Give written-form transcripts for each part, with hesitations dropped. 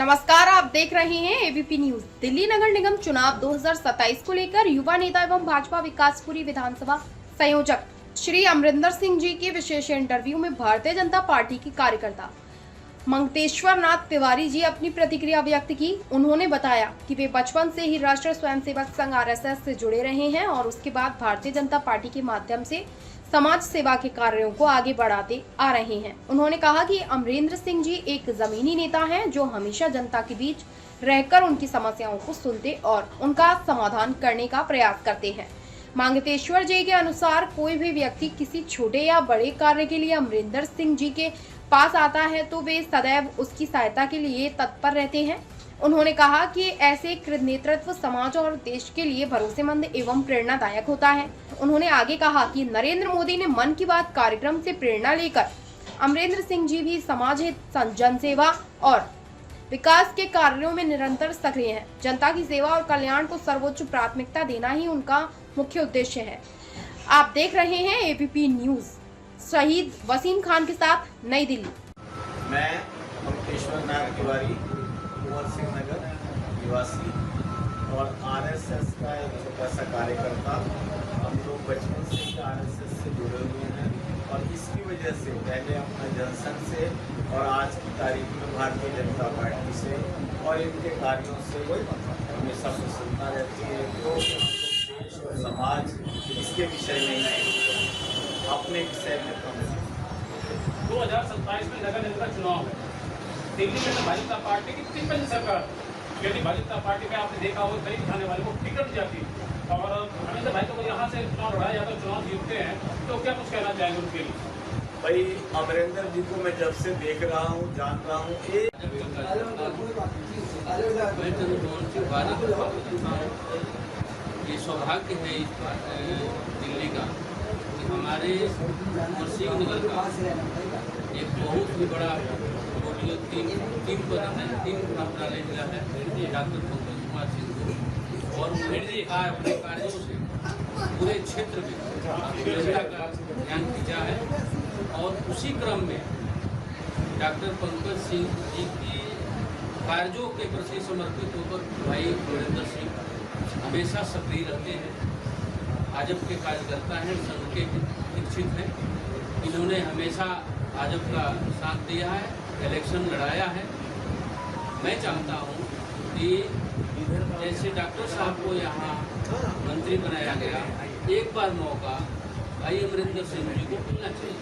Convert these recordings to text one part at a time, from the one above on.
नमस्कार, आप देख रहे हैं एबीपी न्यूज। दिल्ली नगर निगम चुनाव 2027 को लेकर युवा नेता एवं भाजपा विकासपुरी विधानसभा संयोजक श्री अमरिंदर सिंह जी के विशेष इंटरव्यू में भारतीय जनता पार्टी के कार्यकर्ता मंगतेश्वर नाथ तिवारी जी अपनी प्रतिक्रिया व्यक्त की। उन्होंने बताया कि वे बचपन से ही राष्ट्रीय स्वयंसेवक संघ आरएसएस से जुड़े रहे हैं और उसके बाद भारतीय जनता पार्टी के माध्यम से समाज सेवा के कार्यों को आगे बढ़ाते आ रहे हैं। उन्होंने कहा कि अमरिंदर सिंह जी एक जमीनी नेता हैं जो हमेशा जनता के बीच रहकर उनकी समस्याओं को सुनते और उनका समाधान करने का प्रयास करते हैं। मंगतेश्वर जी के अनुसार कोई भी व्यक्ति किसी छोटे या बड़े कार्य के लिए अमरिंदर सिंह जी के पास आता है तो वे सदैव उसकी सहायता के लिए तत्पर रहते हैं। उन्होंने कहा कि ऐसे नेतृत्व समाज और देश के लिए भरोसेमंद एवं प्रेरणादायक होता है। उन्होंने आगे कहा कि नरेंद्र मोदी ने मन की बात कार्यक्रम से प्रेरणा लेकर अमरिंदर सिंह जी भी समाज हित, जनसेवा और विकास के कार्यों में निरंतर सक्रिय हैं। जनता की सेवा और कल्याण को सर्वोच्च प्राथमिकता देना ही उनका मुख्य उद्देश्य है। आप देख रहे हैं एबीपी न्यूज। शहीद वसीम खान के साथ, नई दिल्ली। मैं मंगतेश्वर नाथ तिवारी, कुंवर सिंह नगर निवासी और आरएसएस का एक छोटा सा कार्यकर्ता। हम लोग बचपन से ही आरएसएस से जुड़े हुए हैं और इसकी वजह से पहले अपना जनसंघ से और आज की तारीख में भारतीय जनता पार्टी से और इनके कार्यों से हमेशा प्रसन्नता रहती है। तो देश और समाज इसके विषय में अपने विषय में 2027 में नगर निगम का चुनाव है। दिल्ली में तो भाजपा पार्टी की तिरपन सरकार, यदि भाजपा पार्टी में आपने देखा हो कई दिखाने वाले को टिकट जाती और हमेशा भाई को यहाँ से चुनाव लड़ाया जाता, चुनाव जीतते हैं, तो क्या कुछ कहना चाहेंगे उनके लिए? भाई अमरिंदर जी को मैं जब से देख रहा हूँ, जान रहा हूँ, ये सौभाग्य है इस दिल्ली का कि हमारे सिंह नगर का एक बहुत ही बड़ा टीम पर मंत्रालय मिला है डॉक्टर पंकज कुमार सिंह को, और उन्होंने अपने कार्यों से पूरे क्षेत्र में जनता का ध्यान खींचा है। और उसी क्रम में डॉक्टर पंकज सिंह जी की कार्यों के प्रति समर्पित होकर भाई अमरिंदर सिंह हमेशा सक्रिय रहते हैं। भाजपा के कार्यकर्ता हैं, संघ के इच्छुक हैं। इन्होंने हमेशा भाजपा का साथ दिया है, इलेक्शन लड़ाया है। मैं चाहता हूं कि जैसे डॉक्टर साहब को यहाँ मंत्री बनाया गया, एक बार मौका भाई अमरिंदर सिंह जी को मिलना चाहिए।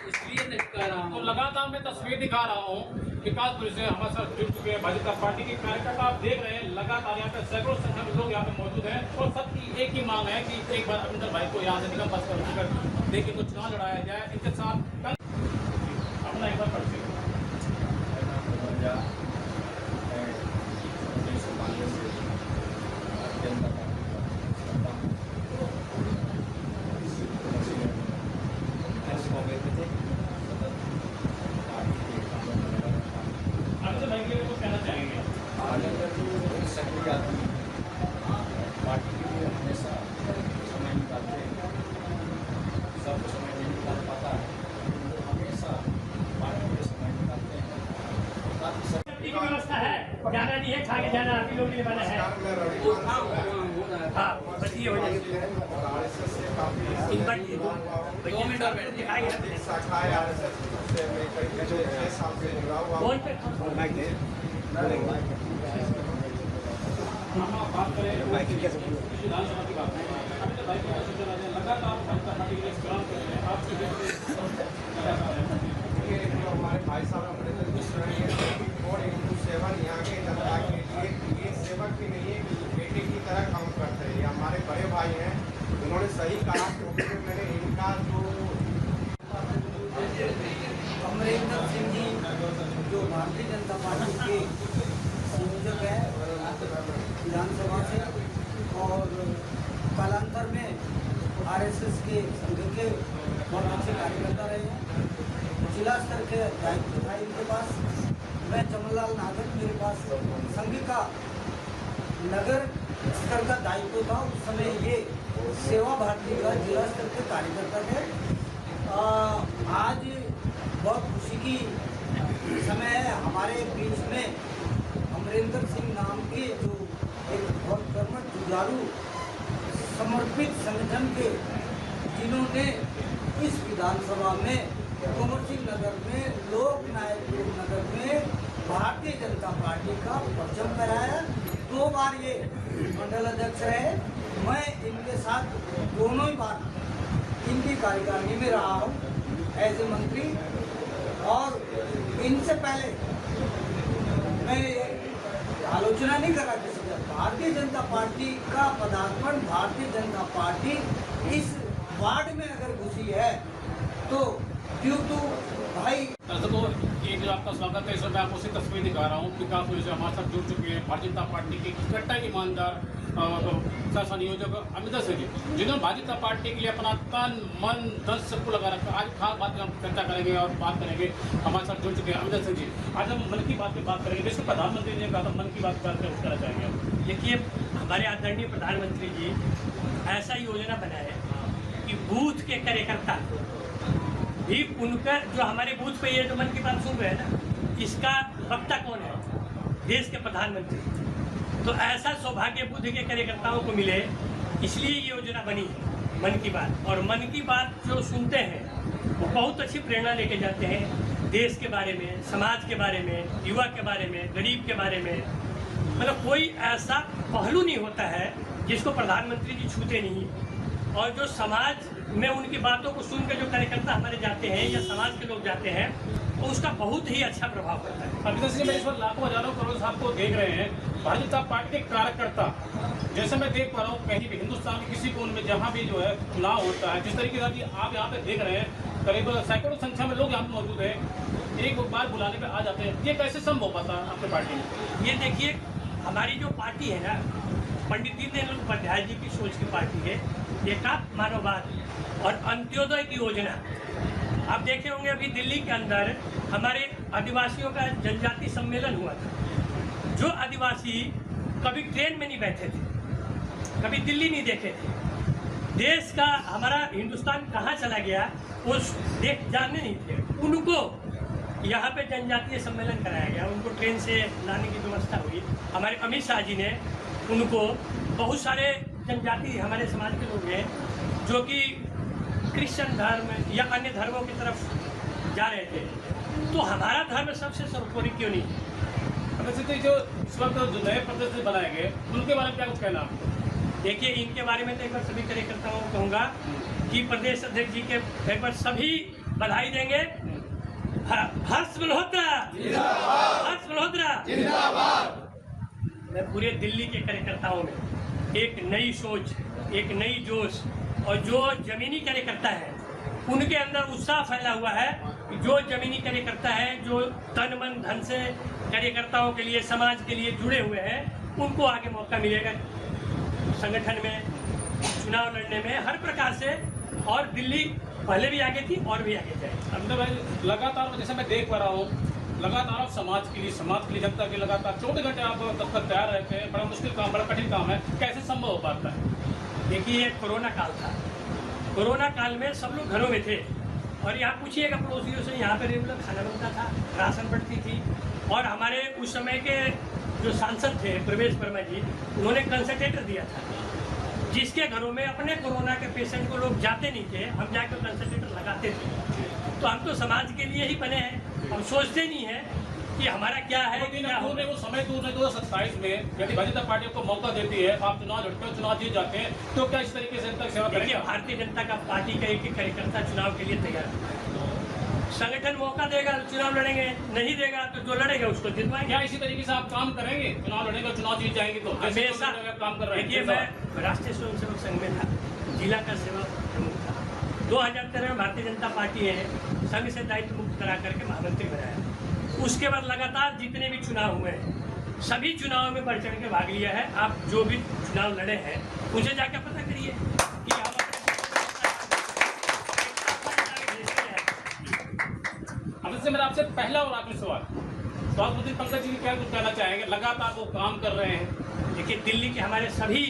इसलिए नहीं कह रहा हूँ, तो लगातार मैं तस्वीर दिखा रहा हूँ विकासपुर से हमारे साथ जुड़ चुके हैं भाजपा पार्टी के कार्यकर्ता। आप देख रहे हैं लगातार यहाँ पे सैकड़ों संख्या में लोग यहाँ पे मौजूद हैं और सबकी एक ही मांग है कि एक बार अमरिंदर भाई को यहाँ से निगम पास कर देखिए तो चुनाव लड़ाया जाए। इनके साथ अपना एक बार परिचय पार्टी के लिए हमेशा समय निकालते हैं, सब समय नहीं निकाल पाता है, तो हमेशा पार्टी के समय निकालते हैं। की व्यवस्था है, जाना नहीं है, खा के जाना आप लोग के लिए बना है। हाँ, बस ये हो जाएगी। बात करें विधानसभा की बात है, लगातार हमारे भाई साहब अमरिंदर और 7 यहाँ के जनता के लिए ये सेवक की नहीं है, बेटे की तरह काम करते हैं। ये हमारे बड़े भाई हैं, उन्होंने सही कहा क्योंकि मैंने इनका जो अमरिंदर सिंह जी जो भारतीय जनता पार्टी के संयोजक है विधानसभा से और कालांतर में आरएसएस के संघ के बहुत अच्छे कार्यकर्ता रहे हैं। जिला स्तर के दायित्व था इनके पास। मैं चमनलाल नागर, मेरे पास संघ का नगर स्तर का दायित्व था। उस समय ये सेवा भारती का जिला स्तर के कार्यकर्ता थे। आज बहुत खुशी की समय हमारे बीच में अमरिंदर सिंह नाम के जो एक बहुत कर्मठ जुझारू समर्पित संगठन के, जिन्होंने इस विधानसभा में कुंवर सिंह नगर में लोक नायक नगर में भारतीय जनता पार्टी का परचम फहराया। 2 बार ये मंडल अध्यक्ष रहे। मैं इनके साथ दोनों ही बार इनकी कार्यकारिणी में रहा हूँ एज ए मंत्री, और इनसे पहले मैं आलोचना नहीं कर रहा किसी का। भारतीय जनता पार्टी का पदार्पण, भारतीय जनता पार्टी इस वार्ड में अगर घुसी है तो ड्यू टू भाई दर्शकों, एक जो आपका स्वागत है, इसमें मैं आपको उसी तस्वीर दिखा रहा हूँ। विकास पुरी से हमारे साथ जुड़ चुके हैं भारतीय जनता पार्टी के कट्टा ईमानदार संयोजक अमरिंदर सिंह जी, जिन्होंने भारतीय जनता पार्टी के लिए अपना तन मन धन सबको लगा रखा। आज खास बात हम चर्चा करेंगे और बात करेंगे। हमारे साथ जुड़ चुके हैं अमरिंदर सिंह जी। आज हम मन की बात पे बात करेंगे। जैसे प्रधानमंत्री ने कहा था मन की बात करना चाहेंगे हम। देखिए, हमारे आदरणीय प्रधानमंत्री जी ऐसा योजना बनाए कि बूथ के कार्यकर्ता भी उनका, जो हमारे बूथ पे ये जो मन की बात सुन रहे हैं ना, इसका वक्ता कौन है? देश के प्रधानमंत्री। तो ऐसा सौभाग्य बुद्ध के कार्यकर्ताओं को मिले, इसलिए ये योजना बनी है मन की बात। और मन की बात जो सुनते हैं वो बहुत अच्छी प्रेरणा लेके जाते हैं देश के बारे में, समाज के बारे में, युवा के बारे में, गरीब के बारे में। मतलब कोई ऐसा पहलू नहीं होता है जिसको प्रधानमंत्री जी छूते नहीं। और जो समाज में उनकी बातों को सुन के जो कार्यकर्ता हमारे जाते हैं या समाज के लोग जाते हैं, तो उसका बहुत ही अच्छा प्रभाव पड़ता है। अभी जैसे मैं इस वक्त लाखों हजारों करोड़ साहब को देख रहे हैं, भारतीय जनता पार्टी के कार्यकर्ता, जैसे मैं देख पा रहा हूँ कहीं भी हिंदुस्तान के किसी कोने में जहाँ भी जो है चुनाव होता है, जिस तरीके से अभी आप यहाँ पे देख रहे हैं, करीब सैकड़ों संख्या में लोग यहाँ पे मौजूद हैं, एक बार बुलाने पे आ जाते हैं। ये कैसे संभव पाता है आपकी पार्टी में? ये देखिए, हमारी जो पार्टी है ना, पंडित दीनदयाल उपाध्याय जी की सोच की पार्टी है। एकात्म मानववाद और अंत्योदय की योजना। आप देखे होंगे अभी दिल्ली के अंदर हमारे आदिवासियों का जनजाति सम्मेलन हुआ था। जो आदिवासी कभी ट्रेन में नहीं बैठे थे, कभी दिल्ली नहीं देखे थे, देश का हमारा हिंदुस्तान कहाँ चला गया वो जानने नहीं थे, उनको यहाँ पे जनजातीय सम्मेलन कराया गया। उनको ट्रेन से लाने की व्यवस्था हुई। हमारे अमित शाह जी ने उनको, बहुत सारे जनजाति हमारे समाज के लोग हैं जो कि क्रिश्चियन धर्म या अन्य धर्मों की तरफ जा रहे थे, तो हमारा धर्म सबसे सर्वोपरि क्यों नहीं? अब जो इस वक्त जो नए प्रदेश बनाए गए, उनके बारे में क्या कुछ कहना आपको? देखिए, इनके बारे में तो एक बार सभी कार्यकर्ताओं को कहूँगा कि प्रदेश अध्यक्ष जी के एक बार सभी बधाई देंगे। हर्ष मल्होत्रा, हर्ष मल्होत्रा। मैं पूरे दिल्ली के कार्यकर्ताओं में एक नई सोच, एक नई जोश, और जो जमीनी कार्यकर्ता है उनके अंदर उत्साह फैला हुआ है कि जो जमीनी कार्यकर्ता है, जो तन मन धन से कार्यकर्ताओं के लिए, समाज के लिए जुड़े हुए हैं, उनको आगे मौका मिलेगा संगठन में, चुनाव लड़ने में, हर प्रकार से। और दिल्ली पहले भी आगे थी और भी आगे जाएगी। अमित भाई, लगातार जैसे मैं देख पा रहा हूँ, लगातार आप समाज के लिए, जनता के लिए लगातार 24 घंटे आप तत्पर तैयार रहते हैं। बड़ा मुश्किल काम, बड़ा कठिन काम है, कैसे संभव हो पाता है? देखिए, ये कोरोना काल था। कोरोना काल में सब लोग घरों में थे, और यहाँ पूछिएगा पड़ोसियों से, यहाँ पे रेगुलर खाना बनता था, राशन बढ़ती थी। और हमारे उस समय के जो सांसद थे प्रवेश वर्मा जी, उन्होंने कंसंट्रेटर दिया था, जिसके घरों में अपने कोरोना के पेशेंट को लोग जाते नहीं थे, हम जाकर कंसंट्रेटर लगाते थे। तो हम तो समाज के लिए ही बने हैं, हम सोचते नहीं हैं कि हमारा क्या है। वो समय दूर नहीं, 2027 में यदि भारतीय जनता पार्टी को मौका देती है, आप चुनाव लड़ते हो, चुनाव जीत जाते हैं, तो क्या इस तरीके से जनता सेवा करेंगे? भारतीय जनता का पार्टी का एक कार्यकर्ता चुनाव के लिए तैयार है। संगठन मौका देगा तो चुनाव लड़ेंगे, नहीं देगा तो जो लड़ेगा उसको जितवाएंगे। क्या इसी तरीके से आप काम करेंगे? चुनाव लड़ेंगे, चुनाव जीत जाएंगे तो हमेशा काम कर रहे हैं। देखिए, मैं राष्ट्रीय स्वयंसेवक संघ में था, जिला का सेवा प्रमुख था। 2013 में भारतीय जनता पार्टी ने संघ से दायित्व मुक्त करा करके महामंत्री बनाया। उसके बाद लगातार जितने भी चुनाव हुए, सभी चुनाव में बढ़ चढ़ के भाग लिया है। आप जो भी चुनाव लड़े हैं उनसे जाकर पता करिए कि हम अब इससे मेरा आपसे पहला और आखिरी सवाल, स्वास्थ्य मंत्री पंकज जी क्या कुछ कहना चाहेंगे? लगातार वो काम कर रहे हैं। देखिए, दिल्ली के हमारे सभी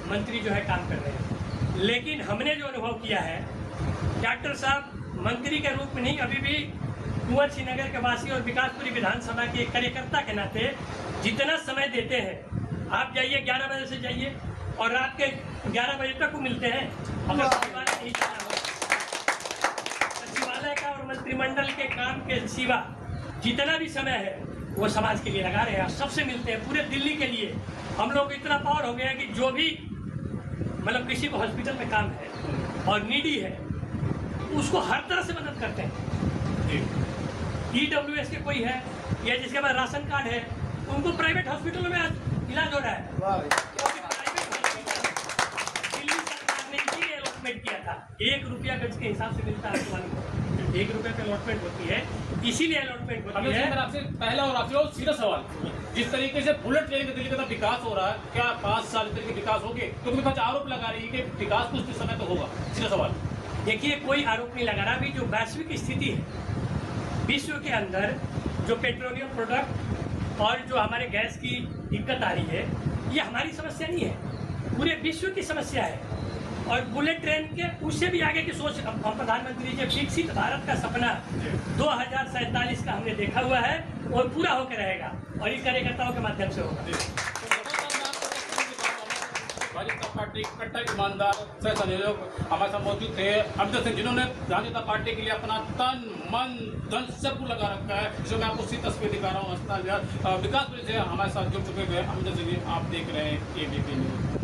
मंत्री जो है काम कर रहे हैं, लेकिन हमने जो अनुभव किया है, डॉक्टर साहब मंत्री के रूप में नहीं, अभी भी कुंवर सिंह नगर के वासी और विकासपुरी विधानसभा के एक कार्यकर्ता के नाते जितना समय देते हैं, आप जाइए 11 बजे से जाइए और रात के 11 बजे तक को मिलते हैं। अगर सचिवालय नहीं जाना हो, सचिवालय का और मंत्रिमंडल के काम के सिवा जितना भी समय है वो समाज के लिए लगा रहे हैं, सबसे मिलते हैं। पूरे दिल्ली के लिए हम लोग को इतना पावर हो गया है कि जो भी मतलब किसी को हॉस्पिटल में काम है और नीडी है उसको हर तरह से मदद करते हैं। EWS के कोई है या जिसके पास राशन कार्ड है उनको प्राइवेट हॉस्पिटलों में इलाज हो रहा है। क्योंकि प्राइवेट हॉस्पिटल दिल्ली सरकार ने इसीलिए अलॉटमेंट किया था, 1 रुपया गज के हिसाब से मिलता है, 1 रुपये पे अलॉटमेंट होती है, इसीलिए अलॉटमेंट होती है। आपसे पहला और आपसे सीधा सवाल, जिस तरीके से बुलेट ट्रेन का दिल्ली का विकास हो रहा है, क्या 5 साल तरीके विकास हो गए? तो कुछ आरोप लगा रही है कि विकास कुछ समय तो होगा। सीधा सवाल। देखिए, कोई आरोप नहीं लगा रहा। अभी जो वैश्विक स्थिति है, विश्व के अंदर जो पेट्रोलियम प्रोडक्ट और जो हमारे गैस की दिक्कत आ रही है, ये हमारी समस्या नहीं है, पूरे विश्व की समस्या है। और बुलेट ट्रेन के उससे भी आगे की सोच हम प्रधानमंत्री जी विकसित भारत का सपना 2047 का हमने देखा हुआ है और पूरा होकर रहेगा और इन कार्यकर्ताओं के माध्यम से होगा। भाजपा पार्टी कट्टर ईमानदार सह संयोजक हमारे साथ मौजूद थे अमरिंदर सिंह, जिन्होंने भारतीय जनता पार्टी के लिए अपना तन मन धन सब कुछ लगा रखा है। जो मैं आपको सी तस्वीर दिखा रहा हूँ, अस्पताल विकास से हमारे साथ जुड़ चुके हैं अमरिंदर सिंह। आप देख रहे हैं ABP न्यूज।